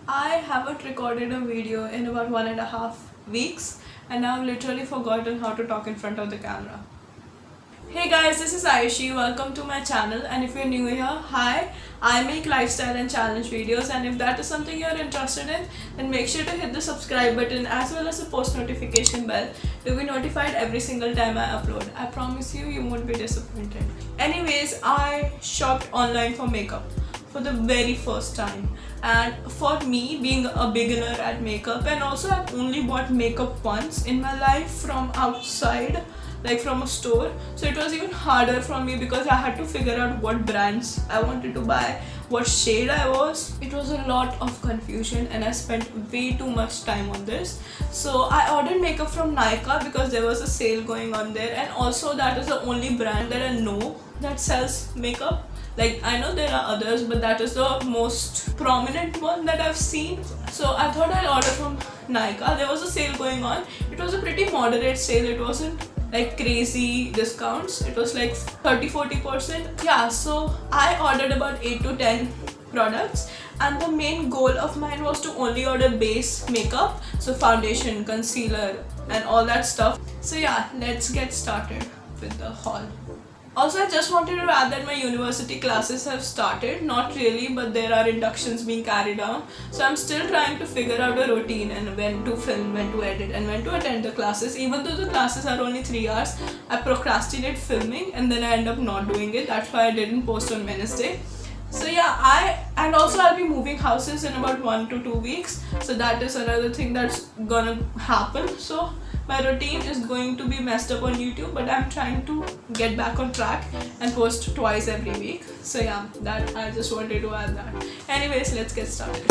I haven't recorded a video in about 1.5 weeks and I've literally forgotten how to talk in front of the camera. Hey guys, this is Aishi. Welcome to my channel, and if you're new here, hi. I make lifestyle and challenge videos, and if that is something you're interested in, then make sure to hit the subscribe button as well as the post notification bell to be notified every single time I upload. I promise you, you won't be disappointed. Anyways, I shopped online for makeup for the very first time, and for me, being a beginner at makeup, and also I've only bought makeup once in my life from outside, like from a store, so it was even harder for me because I had to figure out what brands I wanted to buy, what shade I was. It was a lot of confusion and I spent way too much time on this. So I ordered makeup from Nykaa because there was a sale going on there, and also that is the only brand that I know that sells makeup. Like, I know there are others, but that is the most prominent one that I've seen. So I thought I'll order from Nykaa. There was a sale going on. It was a pretty moderate sale. It wasn't like crazy discounts. It was like 30-40%. Yeah, so I ordered about 8 to 10 products, and the main goal of mine was to only order base makeup, so foundation, concealer and all that stuff. So yeah, let's get started with the haul. Also, I just wanted to add that my university classes have started. Not really, but there are inductions being carried on. So I'm still trying to figure out a routine and when to film, when to edit and when to attend the classes. Even though the classes are only 3 hours, I procrastinate filming and then I end up not doing it. That's why I didn't post on Wednesday. So yeah, I'll be moving houses in about 1 to 2 weeks. So that is another thing that's gonna happen. So my routine is going to be messed up on YouTube, but I'm trying to get back on track and post twice every week. So yeah, that I just wanted to add that. Anyways, let's get started.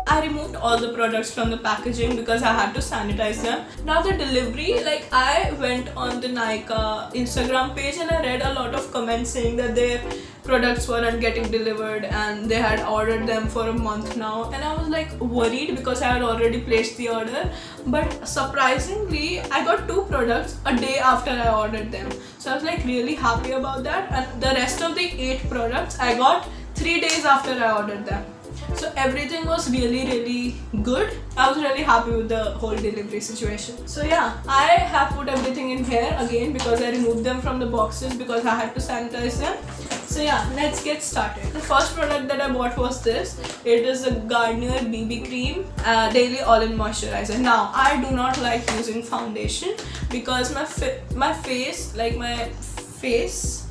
I removed all the products from the packaging because I had to sanitize them. Now the delivery, like, I went on the Nykaa Instagram page and I read a lot of comments saying that their products weren't getting delivered and they had ordered them for a month now, and I was like worried because I had already placed the order. But surprisingly, I got 2 products a day after I ordered them, so I was like really happy about that. And the rest of the 8 products I got 3 days after I ordered them. So everything was really good. I was really happy with the whole delivery situation. So yeah, I have put everything in here again because I removed them from the boxes because I had to sanitize them. So yeah, let's get started. The first product that I bought was this. It is a Garnier BB Cream Daily All-in Moisturizer. Now, I do not like using foundation because my face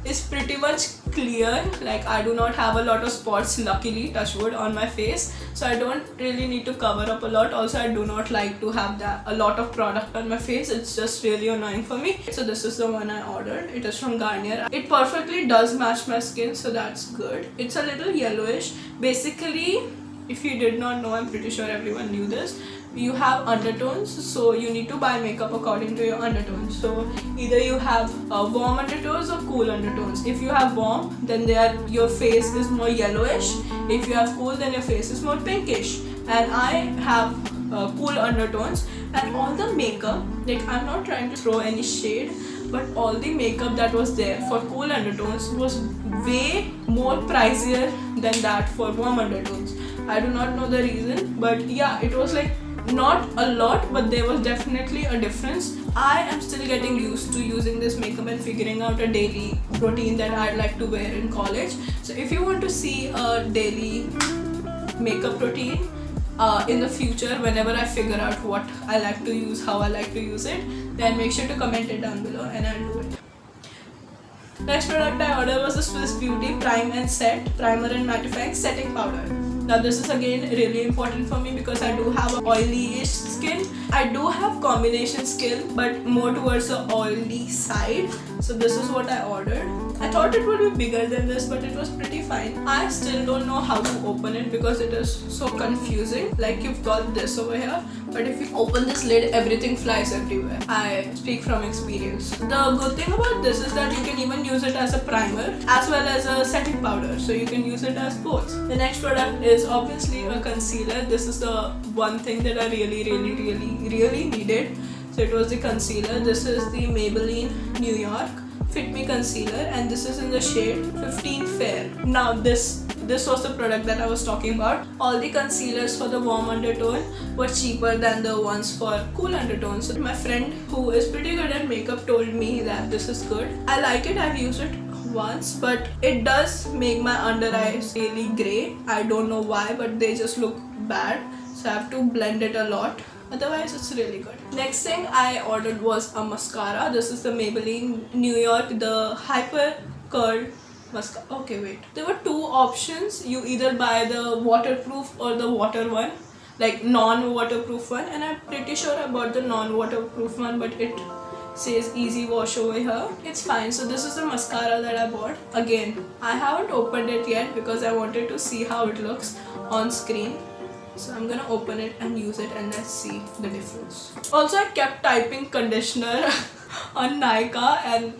is pretty much clear. Like, I do not have a lot of spots, luckily, touch wood, on my face, so I don't really need to cover up a lot. Also, I do not like to have a lot of product on my face. It's just really annoying for me. So this is the one I ordered. It is from Garnier. It perfectly does match my skin, so that's good. It's a little yellowish. Basically, if you did not know, I'm pretty sure everyone knew this, you have undertones, so you need to buy makeup according to your undertones. So either you have warm undertones or cool undertones. If you have warm, then your face is more yellowish. If you have cool, then your face is more pinkish. And I have cool undertones, and all the makeup, like, I'm not trying to throw any shade, but all the makeup that was there for cool undertones was way more pricier than that for warm undertones. I do not know the reason, but yeah, it was like not a lot, but there was definitely a difference. I am still getting used to using this makeup and figuring out a daily routine that I'd like to wear in college. So if you want to see a daily makeup routine in the future, whenever I figure out what I like to use, how I like to use it, then make sure to comment it down below and I'll do it. Next product I ordered was the Swiss Beauty Prime and Set Primer and Mattifying Setting Powder. Now this is again really important for me because I do have an oily-ish skin. I do have combination skin, but more towards the oily side. So this is what I ordered. I thought it would be bigger than this, but it was pretty fine. I still don't know how to open it because it is so confusing. Like, you've got this over here, but if you open this lid, everything flies everywhere. I speak from experience. The good thing about this is that you can even use it as a primer as well as a setting powder, so you can use it as both. The next product is obviously a concealer. This is the one thing that I really needed. So it was the concealer. This is the Maybelline New York Fit Me Concealer, and this is in the shade 15 Fair. Now this this was the product that I was talking about. All the concealers for the warm undertone were cheaper than the ones for cool undertones. So my friend who is pretty good at makeup told me that this is good. I like it. I've used it once, but it does make my under eyes really grey. I don't know why, but they just look bad, so I have to blend it a lot. Otherwise, it's really good. Next thing I ordered was a mascara. This is the Maybelline New York, the Hyper Curl mascara. Okay, wait. There were two options. You either buy the waterproof or the water one, like non-waterproof one, and I'm pretty sure I bought the non-waterproof one, but it says easy wash over here. It's fine. So this is the mascara that I bought. Again, I haven't opened it yet because I wanted to see how it looks on screen. So I'm gonna open it and use it, and let's see the difference. Also, I kept typing conditioner on Nykaa, and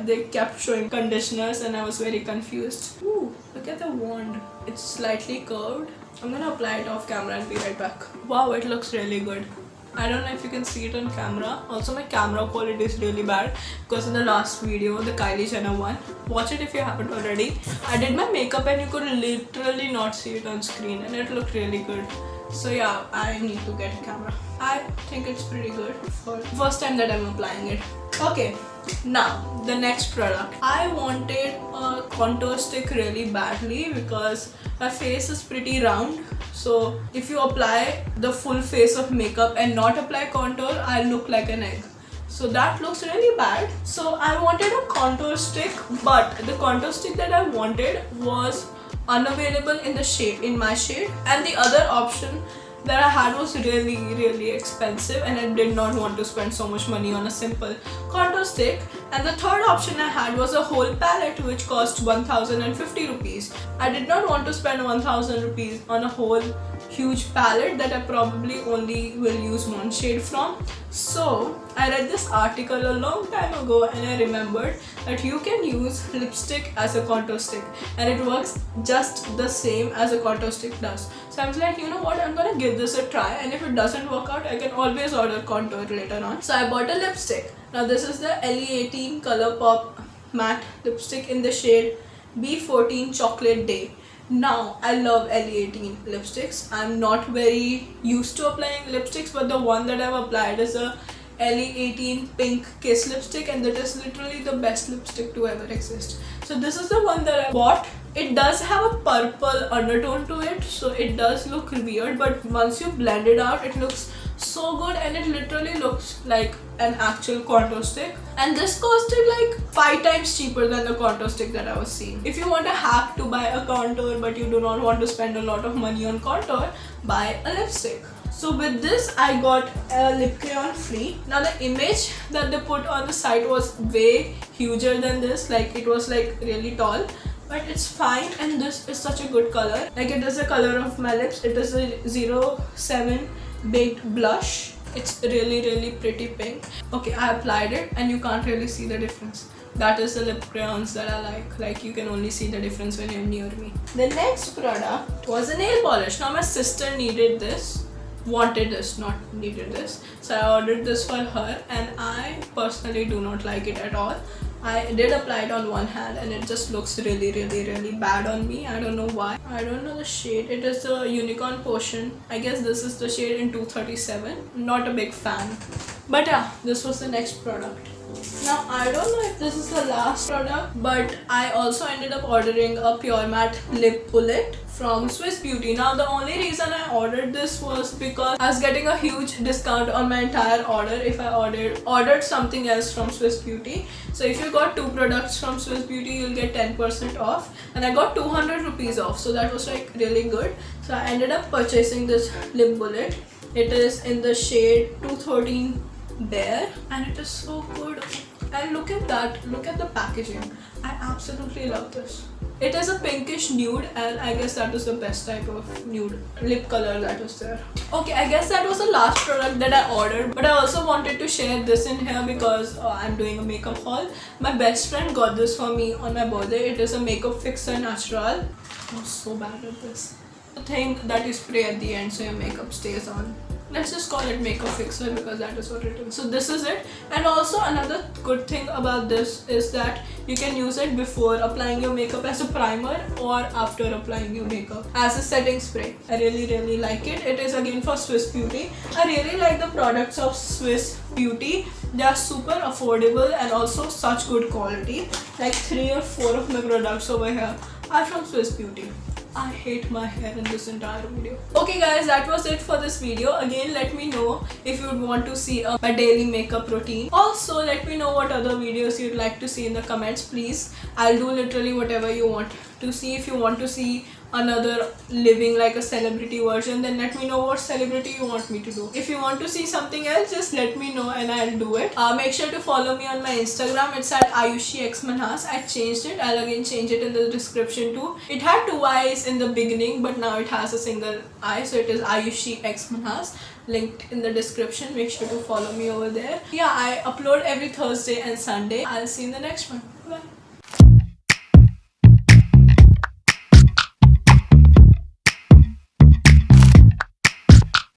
they kept showing conditioners, and I was very confused. Ooh, look at the wand. It's slightly curved. I'm gonna apply it off camera and be right back. Wow, it looks really good. I don't know if you can see it on camera. Also, my camera quality is really bad because in the last video, the Kylie Jenner one, watch it if you haven't already. I did my makeup and you could literally not see it on screen, and it looked really good. So yeah, I need to get a camera. I think it's pretty good for the first time that I'm applying it. Okay, now the next product. I wanted a contour stick really badly because my face is pretty round. So if you apply the full face of makeup and not apply contour, I look like an egg. So that looks really bad. So I wanted a contour stick, but the contour stick that I wanted was unavailable in my shade, and the other option that I had was really expensive, and I did not want to spend so much money on a simple contour stick. And the third option I had was a whole palette, which cost 1050 rupees. I did not want to spend 1000 rupees on a whole huge palette that I probably only will use one shade from. So I read this article a long time ago, and I remembered that you can use lipstick as a contour stick, and it works just the same as a contour stick does. So I was like, you know what, I'm gonna give this a try, and if it doesn't work out, I can always order contour later on. So I bought a lipstick. Now this is the LE18 Colourpop matte lipstick in the shade B14 Chocolate Day. Now I love LE18 lipsticks. I'm not very used to applying lipsticks, but the one that I've applied is a LE18 Pink Kiss lipstick, and that is literally the best lipstick to ever exist. So this is the one that I bought. It does have a purple undertone to it, so it does look weird, but once you blend it out, it looks so good, and it literally looks like an actual contour stick. And this costed like 5 times cheaper than the contour stick that I was seeing. If you want a hack to buy a contour but you do not want to spend a lot of money on contour, buy a lipstick. So with this, I got a lip crayon free. Now the image that they put on the site was way huger than this, like it was like really tall, but it's fine, and this is such a good color. Like it is the color of my lips. It is a 07 Baked Blush. It's really pretty pink. Okay, I applied it and you can't really see the difference. That is the lip crayons that I like. Like you can only see the difference when you're near me. The next product was a nail polish. Now my sister needed this. Wanted this, not needed this. So I ordered this for her, and I personally do not like it at all. I did apply it on one hand, and it just looks really bad on me. I don't know why. I don't know the shade. It is the Unicorn Potion. I guess this is the shade in 237. Not a big fan. But yeah, this was the next product. Now I don't know if this is the last product, but I also ended up ordering a Pure Matte Lip Bullet from Swiss Beauty. Now the only reason I ordered this was because I was getting a huge discount on my entire order if I ordered something else from Swiss Beauty. So if you got 2 products from Swiss Beauty, you'll get 10% off, and I got 200 rupees off, so that was like really good. So I ended up purchasing this lip bullet. It is in the shade 213 Bare, and it is so good. And look at that, look at the packaging. I absolutely love this. It is a pinkish nude, and I guess that was the best type of nude lip color that was there. Okay, I guess that was the last product that I ordered, but I also wanted to share this in here because I'm doing a makeup haul. My best friend got this for me on my birthday. It is a Makeup Fixer Natural. I'm so bad at this. The thing that you spray at the end so your makeup stays on. let's just call it makeup fixer because that is what it is. So this is it. And also another good thing about this is that you can use it before applying your makeup as a primer or after applying your makeup as a setting spray. I really like it. It is again for Swiss Beauty. I really like the products of Swiss Beauty. They are super affordable and also such good quality. Like 3 or 4 of my products over here are from Swiss Beauty. I hate my hair in this entire video. Okay guys, that was it for this video. Again, let me know if you would want to see a daily makeup routine. Also, let me know what other videos you'd like to see in the comments, please. I'll do literally whatever you want to see. If you want to see another living like a celebrity version, then let me know what celebrity you want me to do. If you want to see something else, just let me know and I'll do it. Make sure to follow me on my Instagram. It's at Ayushi X Manhas. I changed it. I'll again change it in the description too. It had 2 eyes in the beginning, but now it has a single eye, so it is Ayushi X Manhas, linked in the description. Make sure to follow me over there. Yeah, I upload every Thursday and Sunday. I'll see you in the next one.